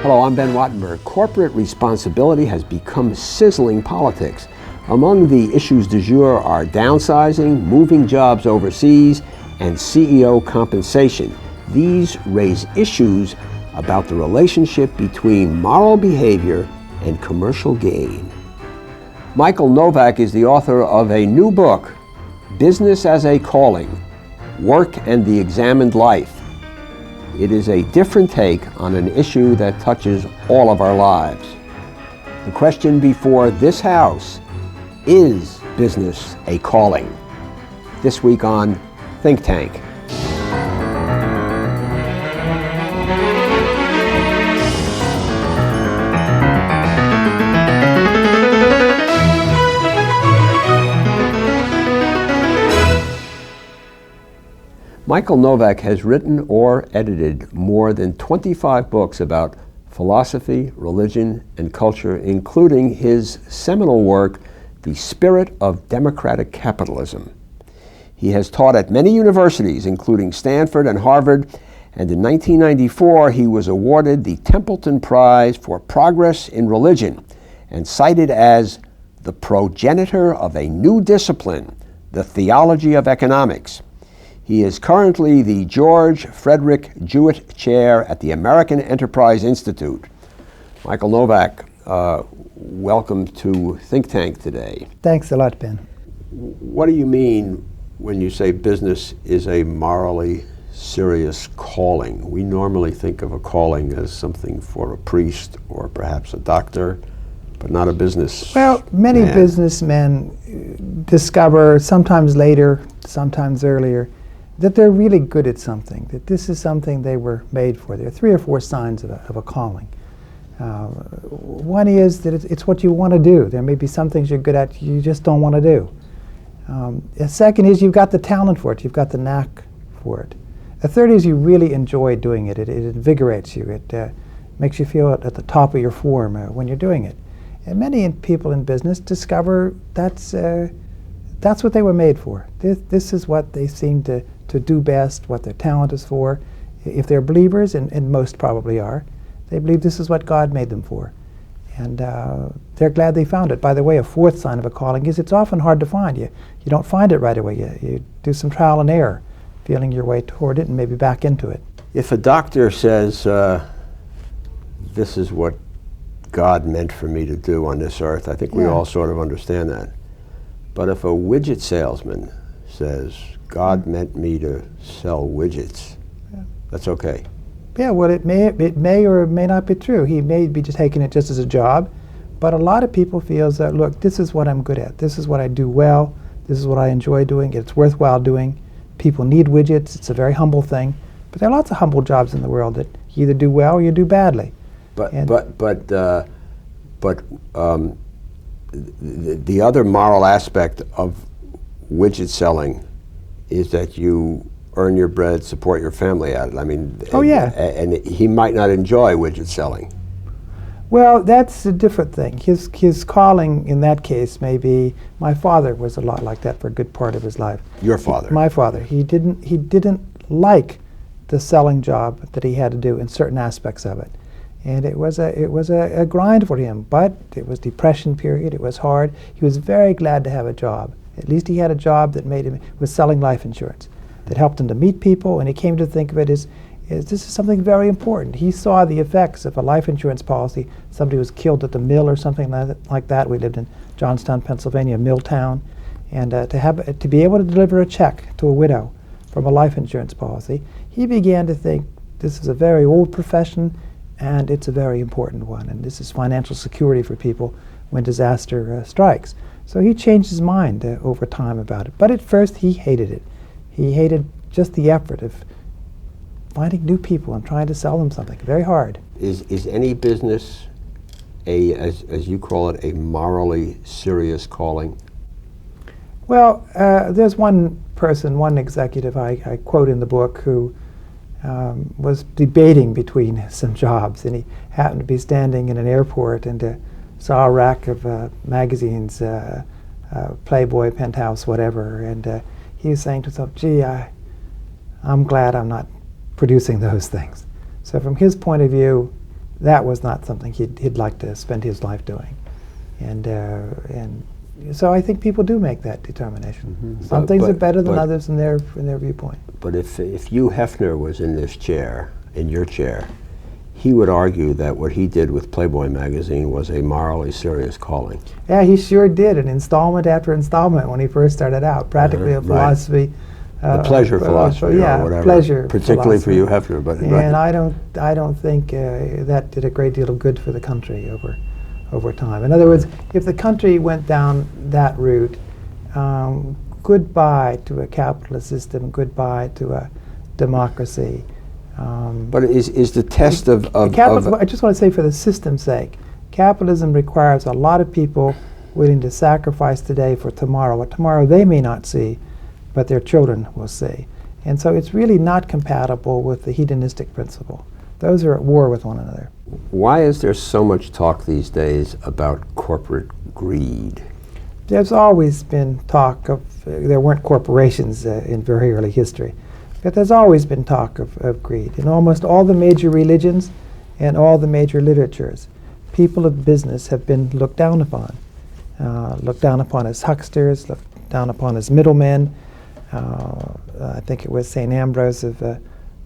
Hello, I'm Ben Wattenberg. Corporate responsibility has become sizzling politics. Among the issues du jour are downsizing, moving jobs overseas, and CEO compensation. These raise issues about the relationship between moral behavior and commercial gain. Michael Novak is the author of a new book, Business as a Calling, Work and the Examined Life. It is a different take on an issue that touches all of our lives. The question before this house, is business a calling? This week on Think Tank. Michael Novak has written or edited more than 25 books about philosophy, religion, and culture, including his seminal work, The Spirit of Democratic Capitalism. He has taught at many universities, including Stanford and Harvard, and in 1994 he was awarded the Templeton Prize for Progress in Religion and cited as the progenitor of a new discipline, the theology of economics. He is currently the George Frederick Jewett Chair at the American Enterprise Institute. Michael Novak, welcome to Think Tank today. Thanks a lot, Ben. What do you mean when you say business is a morally serious calling? We normally think of a calling as something for a priest or perhaps a doctor, but not a business. Well, many businessmen discover, sometimes later, sometimes earlier, that they're really good at something, that this is something they were made for. There are 3 or 4 signs of a calling. One is that it's what you want to do. There may be some things you're good at you just don't want to do. A second is you've got the talent for it, you've got the knack for it. A third is you really enjoy doing it. It invigorates you. It makes you feel at the top of your form when you're doing it. And many people in business discover that's what they were made for. This is what they seem to do best, what their talent is for. If they're believers, and most probably are, they believe this is what God made them for. And they're glad they found it. By the way, a 4th sign of a calling is it's often hard to find. You don't find it right away. You do some trial and error, feeling your way toward it and maybe back into it. If a doctor says, this is what God meant for me to do on this earth, I think we all sort of understand that. But if a widget salesman says, God meant me to sell widgets, that's okay. Yeah, well, it may or may not be true. He may be just taking it just as a job, but a lot of people feel that, look, this is what I'm good at. This is what I do well. This is what I enjoy doing. It's worthwhile doing. People need widgets. It's a very humble thing. But there are lots of humble jobs in the world that you either do well or you do badly. The other moral aspect of widget selling is that you earn your bread, support your family at it. I mean, and he might not enjoy widget selling. Well, that's a different thing. His calling in that case may be, my father was a lot like that for a good part of his life. Your father? My father. He didn't like the selling job that he had to do in certain aspects of it. And it was a grind for him, but it was depression period, it was hard. He was very glad to have a job. At least he had a job that was selling life insurance, that helped him to meet people, and he came to think of it as this is something very important. He saw the effects of a life insurance policy. Somebody was killed at the mill or something like that. We lived in Johnstown, Pennsylvania, mill town, and to be able to deliver a check to a widow from a life insurance policy, he began to think this is a very old profession, and it's a very important one, and this is financial security for people when disaster strikes. So he changed his mind over time about it. But at first he hated it. He hated just the effort of finding new people and trying to sell them something. Very hard. Is any business, as you call it, a morally serious calling? Well, there's one person, one executive I quote in the book who was debating between some jobs, and he happened to be standing in an airport and saw a rack of magazines, Playboy, Penthouse, whatever, and he was saying to himself, gee, I'm glad I'm not producing those things. So from his point of view, that was not something he'd like to spend his life doing. And so I think people do make that determination. Mm-hmm. Some things are better than others in their viewpoint. But if Hugh Hefner was in this chair, in your chair, he would argue that what he did with Playboy magazine was a morally serious calling. Yeah, he sure did, an installment after installment when he first started out, practically a philosophy. The pleasure philosophy, yeah, or whatever. Pleasure particularly philosophy. for Hugh Hefner. But and I don't think that did a great deal of good for the country over time. In other words, if the country went down that route, goodbye to a capitalist system, goodbye to a democracy. But is the test of I just want to say, for the system's sake, capitalism requires a lot of people willing to sacrifice today for tomorrow, what tomorrow they may not see, but their children will see. And so it's really not compatible with the hedonistic principle. Those are at war with one another. Why is there so much talk these days about corporate greed? There's always been talk of, there weren't corporations in very early history, but there's always been talk of greed. In almost all the major religions and all the major literatures, people of business have been looked down upon as hucksters, looked down upon as middlemen. I think it was St. Ambrose of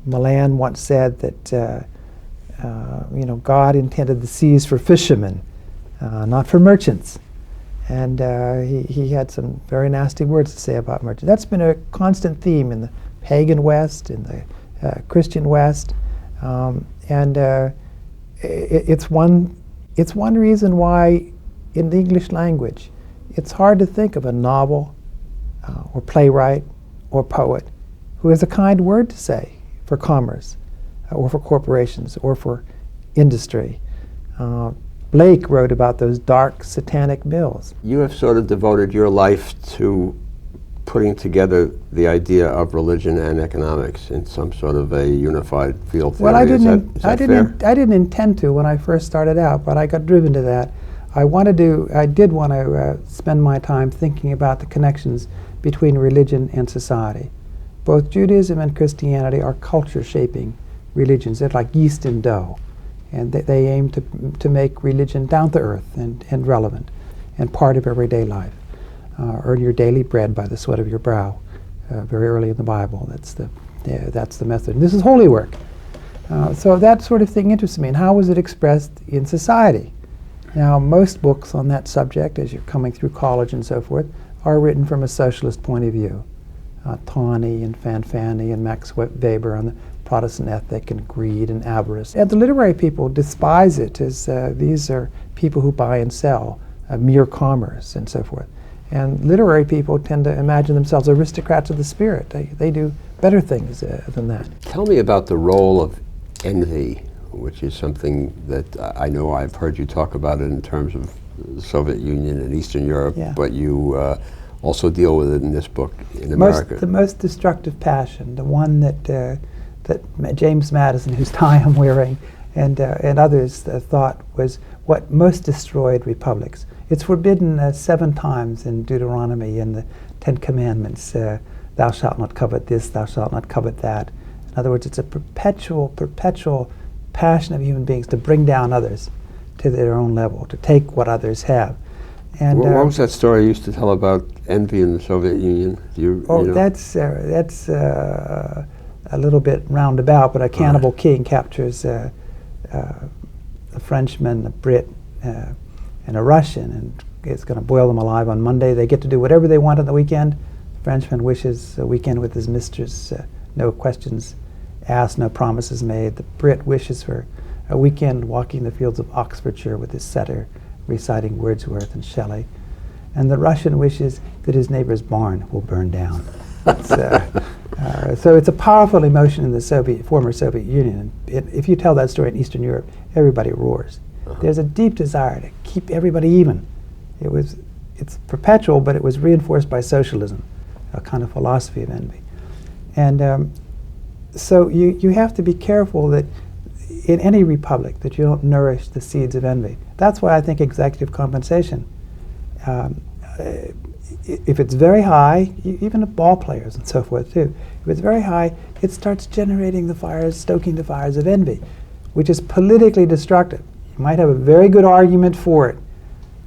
Milan once said that God intended the seas for fishermen, not for merchants. And he had some very nasty words to say about merchants. That's been a constant theme in the pagan West, in the Christian West, it's one reason why in the English language it's hard to think of a novel or playwright or poet who has a kind word to say for commerce or for corporations or for industry. Blake wrote about those dark satanic mills. You have sort of devoted your life to putting together the idea of religion and economics in some sort of a unified field theory. Well, I didn't intend to when I first started out, but I got driven to that. I did want to spend my time thinking about the connections between religion and society. Both Judaism and Christianity are culture-shaping religions. They're like yeast and dough, and they aim to make religion down to earth and relevant and part of everyday life. Earn your daily bread by the sweat of your brow. Very early in the Bible, that's the method. And this is holy work. So that sort of thing interests me. And how was it expressed in society? Now, most books on that subject, as you're coming through college and so forth, are written from a socialist point of view. Tawney and Fanfani and Max Weber on the Protestant ethic and greed and avarice. And the literary people despise it as these are people who buy and sell, mere commerce and so forth. And literary people tend to imagine themselves aristocrats of the spirit. They do better things than that. Tell me about the role of envy, which is something that I know I've heard you talk about it in terms of the Soviet Union and Eastern Europe, but you also deal with it in this book in America. The most destructive passion, the one that James Madison, whose tie I'm wearing, and others thought was what most destroyed republics. It's forbidden 7 times in Deuteronomy and the 10 Commandments. Thou shalt not covet this, thou shalt not covet that. In other words, it's a perpetual passion of human beings to bring down others to their own level, to take what others have. And what was that story you used to tell about envy in the Soviet Union? That's a little bit roundabout, but a cannibal king captures a Frenchman, a Brit, and a Russian, and is going to boil them alive on Monday. They get to do whatever they want on the weekend. The Frenchman wishes a weekend with his mistress, no questions asked, no promises made. The Brit wishes for a weekend walking the fields of Oxfordshire with his setter, reciting Wordsworth and Shelley. And the Russian wishes that his neighbor's barn will burn down. So it's a powerful emotion in the former Soviet Union. If you tell that story in Eastern Europe, everybody roars. There's a deep desire to keep everybody even. It's perpetual, but it was reinforced by socialism, a kind of philosophy of envy. And so you have to be careful that in any republic that you don't nourish the seeds of envy. That's why I think executive compensation, if it's very high, even of ball players and so forth too, if it's very high, it starts generating the fires, stoking the fires of envy. which is politically destructive. You might have a very good argument for it.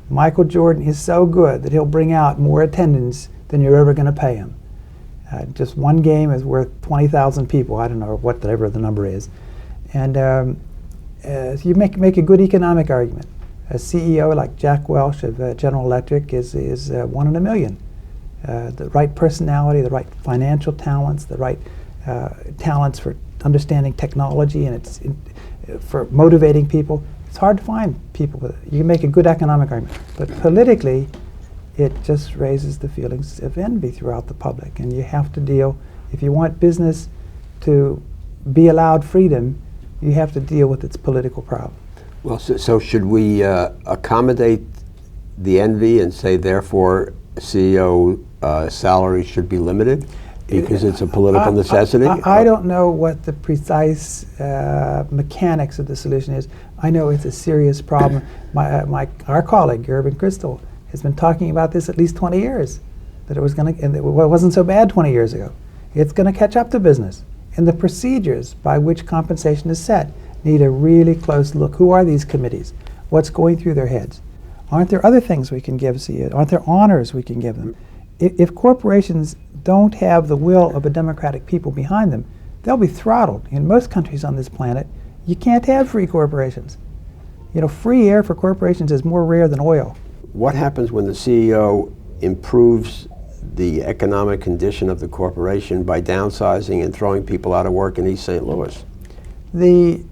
Michael Jordan is so good that he'll bring out more attendance than you're ever going to pay him. Just one game is worth 20,000 people. I don't know whatever the number is. And so you make a good economic argument. A CEO like Jack Welch of General Electric is 1 in a million. The right personality, the right financial talents, the right talents for understanding technology and for motivating people. It's hard to find people with it. You can make a good economic argument, but politically, it just raises the feelings of envy throughout the public. And you have to deal, if you want business to be allowed freedom, you have to deal with its political problem. Well, so should we accommodate the envy and say, therefore, CEO salaries should be limited because it's a political necessity? I don't know what the precise mechanics of the solution is. I know it's a serious problem. Our colleague, Irving Kristol, has been talking about this at least 20 years, that it was going to, and it wasn't so bad 20 years ago. It's going to catch up to business. And the procedures by which compensation is set need a really close look. Who are these committees? What's going through their heads? Aren't there other things we can give CEOs? Aren't there honors we can give them? If corporations don't have the will of a democratic people behind them, they'll be throttled. In most countries on this planet, you can't have free corporations. You know, free air for corporations is more rare than oil. What happens when the CEO improves the economic condition of the corporation by downsizing and throwing people out of work in East St. Louis? And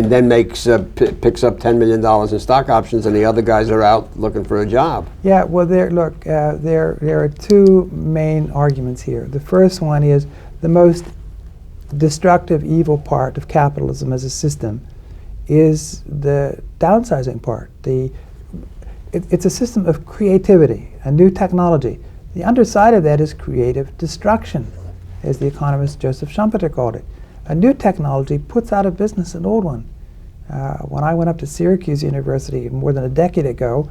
then picks up $10 million in stock options, and the other guys are out looking for a job. Yeah, well, there are two main arguments here. The first one is the most destructive, evil part of capitalism as a system is the downsizing part. It's a system of creativity, a new technology. The underside of that is creative destruction, as the economist Joseph Schumpeter called it. A new technology puts out of business an old one. When I went up to Syracuse University more than a decade ago,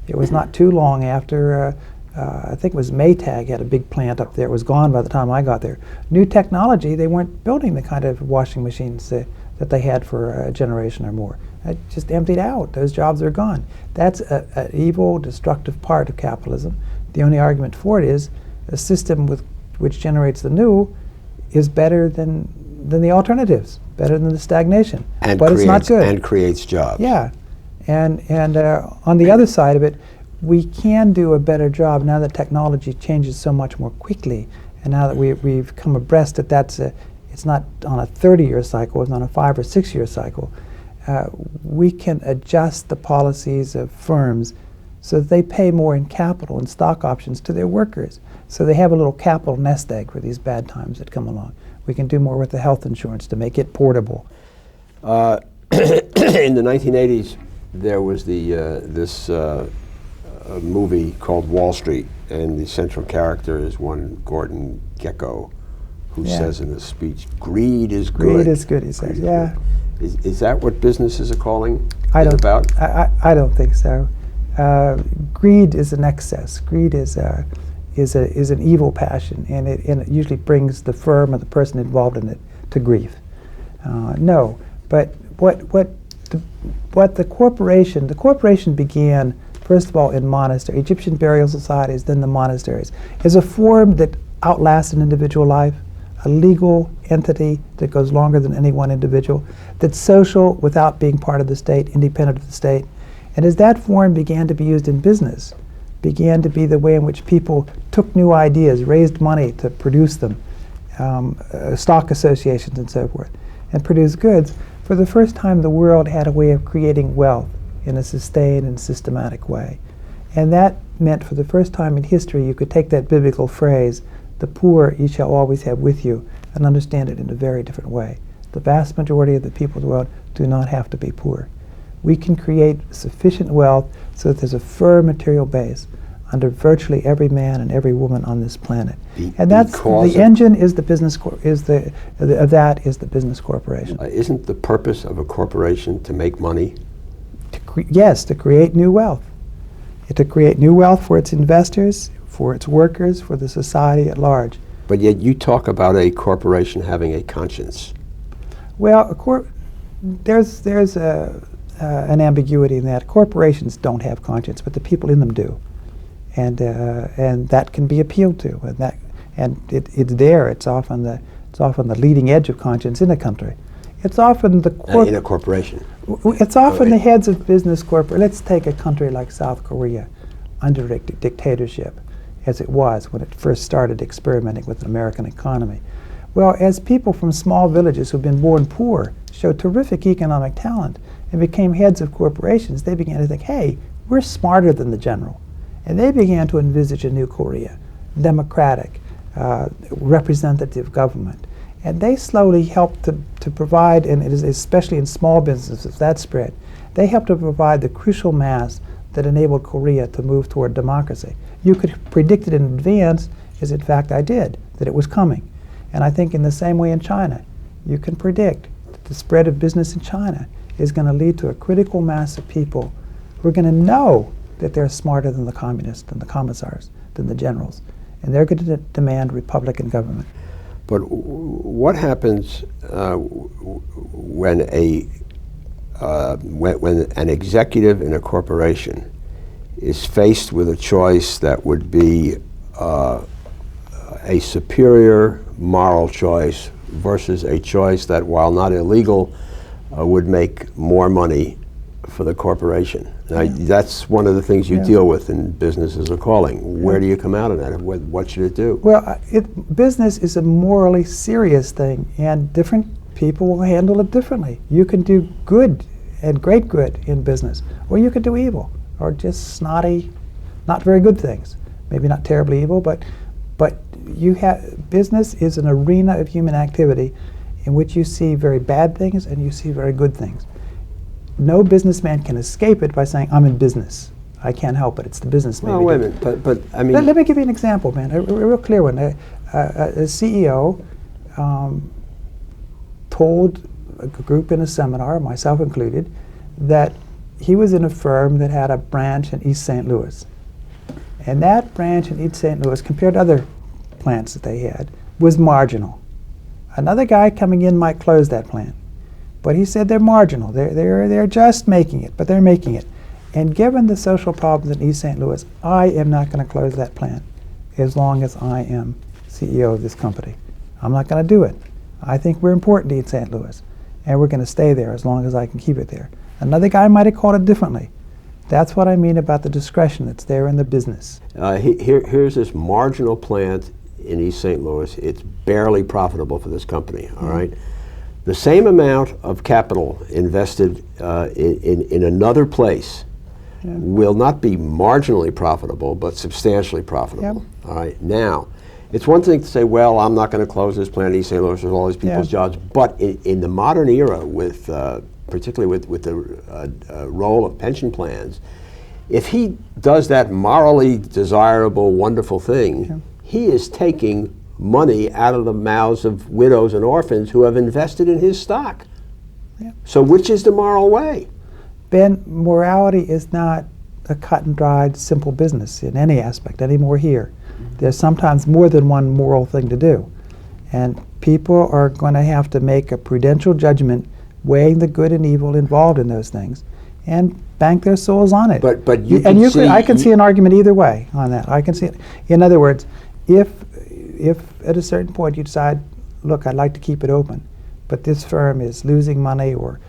it was not too long after, I think it was Maytag had a big plant up there. It was gone by the time I got there. New technology, they weren't building the kind of washing machines that they had for a generation or more. It just emptied out. Those jobs are gone. That's an evil, destructive part of capitalism. The only argument for it is a system which generates the new is better than the alternatives, better than the stagnation. But it's not good. And creates jobs. Yeah. And on the other side of it, we can do a better job now that technology changes so much more quickly, and now that we've come abreast that it's not on a 30-year cycle, it's on a 5 or 6 year cycle. We can adjust the policies of firms so that they pay more in capital and stock options to their workers, so they have a little capital nest egg for these bad times that come along. We can do more with the health insurance to make it portable. In the 1980s, there was this movie called Wall Street, and the central character is one Gordon Gekko, who says in his speech, "Greed is good." Greed is good, he says. Yeah. Is that what businesses are calling I it don't, about? I don't think so. Greed is an excess. Greed is an evil passion, and it usually brings the firm or the person involved in it to grief. No, but what the corporation began, first of all, in monasteries, Egyptian burial societies, then the monasteries, is a form that outlasts an individual life, a legal entity that goes longer than any one individual, that's social without being part of the state, independent of the state. And as that form began to be used in business, began to be the way in which people took new ideas, raised money to produce them, stock associations and so forth, and produce goods, for the first time the world had a way of creating wealth in a sustained and systematic way. And that meant for the first time in history you could take that biblical phrase, "The poor you shall always have with you," and understand it in a very different way. The vast majority of the people of the world do not have to be poor. We can create sufficient wealth so that there's a firm material base under virtually every man and every woman on this planet. And that's the engine is the business is the business corporation. Isn't the purpose of a corporation to make money? Yes, to create new wealth. To create new wealth for its investors, for its workers, for the society at large. But yet you talk about a corporation having a conscience. Well, there's an ambiguity in that. Corporations don't have conscience, but the people in them do, and that can be appealed to, and it's there. It's often the leading edge of conscience in a country. It's often in a corporation. It's often the heads of business corporate. Let's take a country like South Korea, under dictatorship, as it was when it first started experimenting with an American economy. Well, as people from small villages who've been born poor showed terrific economic talent and became heads of corporations, they began to think, hey, we're smarter than the general. And they began to envisage a new Korea, democratic, representative government. And they slowly helped to provide, and it is especially in small businesses that spread, they helped to provide the crucial mass that enabled Korea to move toward democracy. You could predict it in advance, as in fact I did, that it was coming. And I think in the same way in China, you can predict that the spread of business in China is going to lead to a critical mass of people who are going to know that they're smarter than the communists, than the commissars, than the generals. And they're going to demand Republican government. But what happens when an executive in a corporation is faced with a choice that would be a superior moral choice versus a choice that, while not illegal, would make more money for the corporation? Now, that's one of the things you deal with in business as a calling. Where do you come out of that? What should it do? Well, business is a morally serious thing, and different people will handle it differently. You can do good and great good in business, or you could do evil, or just snotty, not very good things. Maybe not terribly evil, but business is an arena of human activity in which you see very bad things and you see very good things. No businessman can escape it by saying, I'm in business. I can't help it. It's the business. Well, wait a minute, but I mean... Let me give you an example, man, a real clear one. A CEO told a group in a seminar, myself included, that he was in a firm that had a branch in East St. Louis. And that branch in East St. Louis, compared to other plants that they had, was marginal. Another guy coming in might close that plant. But he said they're marginal. They're just making it, but they're making it. And given the social problems in East St. Louis, I am not going to close that plant as long as I am CEO of this company. I'm not going to do it. I think we're important to East St. Louis, and we're going to stay there as long as I can keep it there. Another guy might have called it differently. That's what I mean about the discretion that's there in the business. Here's this marginal plant in East St. Louis. It's barely profitable for this company, all right? The same amount of capital invested in another place will not be marginally profitable, but substantially profitable. All right. Now, it's one thing to say, well, I'm not going to close this plant in East St. Louis with all these people's jobs, but in the modern era, with particularly with the role of pension plans, if he does that morally desirable, wonderful thing, he is taking money out of the mouths of widows and orphans who have invested in his stock. So which is the moral way? Ben, morality is not a cut and dried, simple business in any aspect anymore here. There's sometimes more than one moral thing to do. And people are going to have to make a prudential judgment, weighing the good and evil involved in those things, and bank their souls on it. But I can see an argument either way on that. I can see it. In other words, if at a certain point you decide, look, I'd like to keep it open, but this firm is losing money or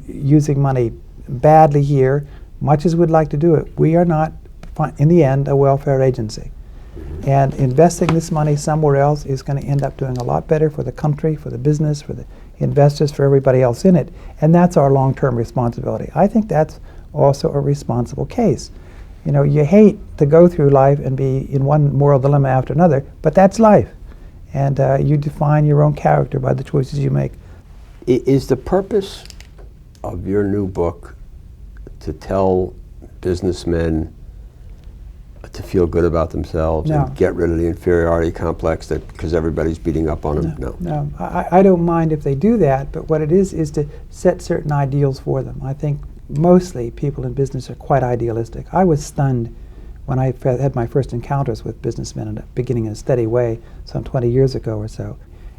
using money badly here, much as we'd like to do it, we are not, in the end, a welfare agency. And investing this money somewhere else is going to end up doing a lot better for the country, for the business, for the investors, for everybody else in it. And that's our long-term responsibility. I think that's also a responsible case. You know, you hate to go through life and be in one moral dilemma after another, but that's life. And you define your own character by the choices you make. Is the purpose of your new book to tell businessmen to feel good about themselves and get rid of the inferiority complex that because everybody's beating up on them? No. I don't mind if they do that, but what it is to set certain ideals for them. I think mostly people in business are quite idealistic. I was stunned when I had my first encounters with businessmen beginning in a steady way some 20 years ago or so.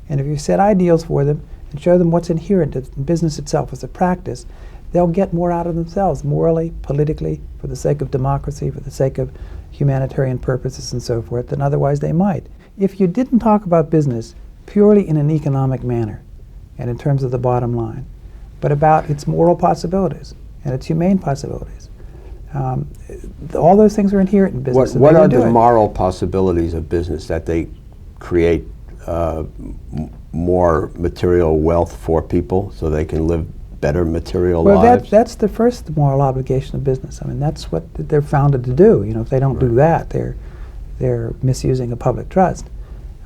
And if you set ideals for them and show them what's inherent in business itself as a practice, they'll get more out of themselves, morally, politically, for the sake of democracy, for the sake of humanitarian purposes and so forth, than otherwise they might. If you didn't talk about business purely in an economic manner and in terms of the bottom line, but about its moral possibilities and its humane possibilities, all those things are inherent in business. What are the moral possibilities of business? That they create more material wealth for people so they can live better material lives? Well, that's the first moral obligation of business. I mean, that's what they're founded to do. You know, if they don't do that, they're misusing a public trust.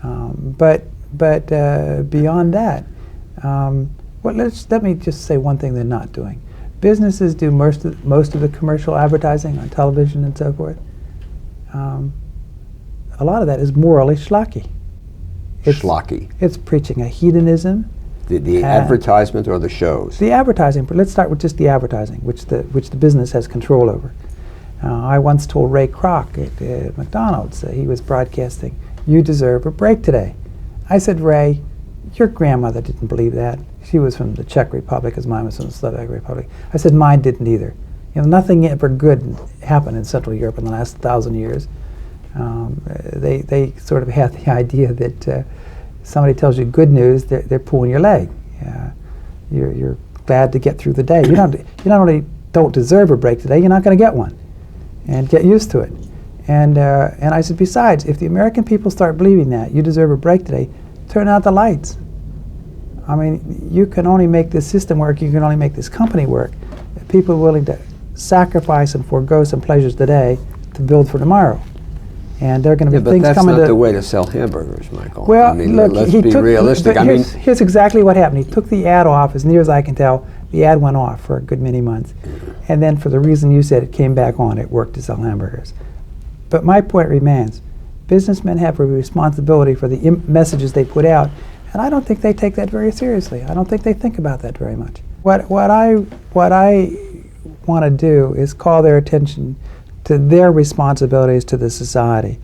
But beyond that, let me just say one thing they're not doing. Businesses do most of the commercial advertising on television and so forth. A lot of that is morally schlocky. Schlocky. It's preaching a hedonism. The advertisement or the shows? The advertising. Let's start with just the advertising, which the business has control over. I once told Ray Kroc at McDonald's, he was broadcasting, "You deserve a break today." I said, "Ray, your grandmother didn't believe that. She was from the Czech Republic, as mine was from the Slovak Republic." I said, "Mine didn't either." You know, nothing ever good happened in Central Europe in the last 1,000 years. They sort of have the idea that somebody tells you good news, they're pulling your leg. You're glad to get through the day. You not only don't deserve a break today, you're not going to get one, and get used to it. And I said, besides, if the American people start believing that you deserve a break today, turn out the lights. I mean, you can only make this system work, you can only make this company work, if people are willing to sacrifice and forego some pleasures today to build for tomorrow. And they're going to be things coming to... But that's not the way to sell hamburgers, Michael. Well, I mean, look, let's be realistic. Here's exactly what happened. He took the ad off. As near as I can tell, the ad went off for a good many months. And then for the reason you said, it came back on. It worked to sell hamburgers. But my point remains, businessmen have a responsibility for the messages they put out, and I don't think they take that very seriously. I don't think they think about that very much. What I want to do is call their attention to their responsibilities to the society.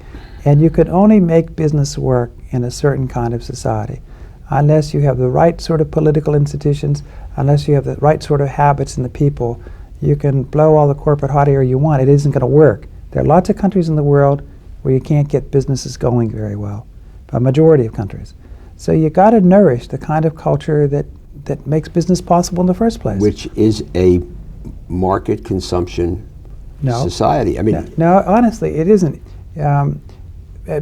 And you can only make business work in a certain kind of society unless you have the right sort of political institutions, unless you have the right sort of habits in the people. You can blow all the corporate hot air you want. It isn't going to work. There are lots of countries in the world where you can't get businesses going very well, a majority of countries. So you got to nourish the kind of culture that makes business possible in the first place. Which is a market consumption society. I mean, no, honestly, it isn't.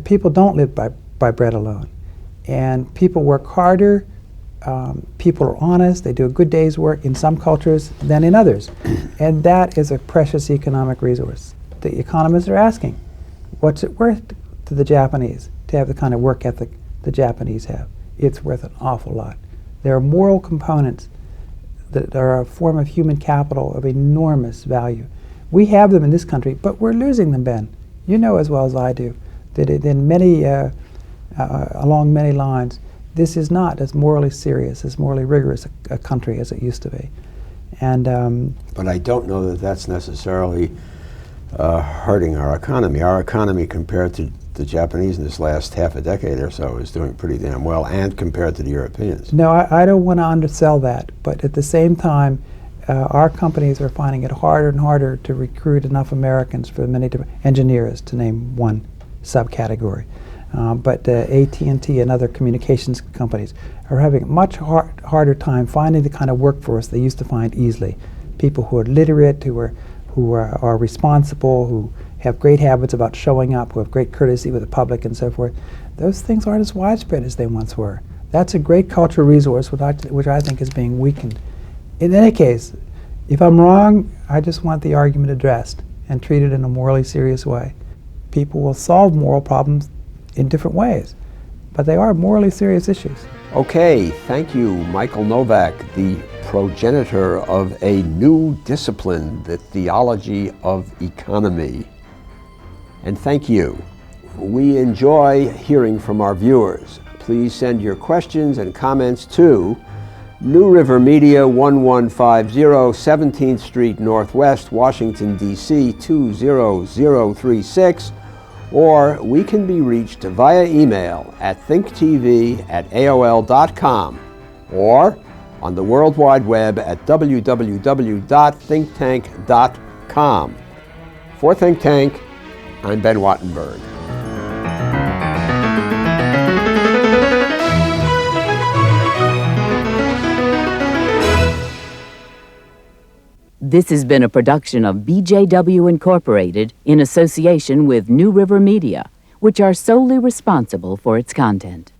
People don't live by bread alone, and people work harder. People are honest. They do a good day's work in some cultures than in others, and that is a precious economic resource. The economists are asking, what's it worth to the Japanese to have the kind of work ethic the Japanese have? It's worth an awful lot. There are moral components that are a form of human capital of enormous value. We have them in this country, but we're losing them, Ben. You know as well as I do that in many, along many lines, this is not as morally serious, as morally rigorous a country as it used to be. And but I don't know that that's necessarily hurting our economy. Our economy, compared to the Japanese in this last half a decade or so, is doing pretty damn well, and compared to the Europeans. No, I don't want to undersell that, but at the same time, our companies are finding it harder and harder to recruit enough Americans for many different engineers, to name one subcategory. But AT&T and other communications companies are having a much harder time finding the kind of workforce they used to find easily. People who are literate, who are responsible, who have great habits about showing up, who have great courtesy with the public and so forth. Those things aren't as widespread as they once were. That's a great cultural resource which I think is being weakened. In any case, if I'm wrong, I just want the argument addressed and treated in a morally serious way. People will solve moral problems in different ways, but they are morally serious issues. Okay, thank you, Michael Novak, the progenitor of a new discipline, the theology of economy. And thank you. We enjoy hearing from our viewers. Please send your questions and comments to New River Media, 1150 17th Street Northwest, Washington, D.C. 20036, or we can be reached via email at thinktv@aol.com. or on the World Wide Web at www.thinktank.com. For Think Tank, I'm Ben Wattenberg. This has been a production of BJW Incorporated in association with New River Media, which are solely responsible for its content.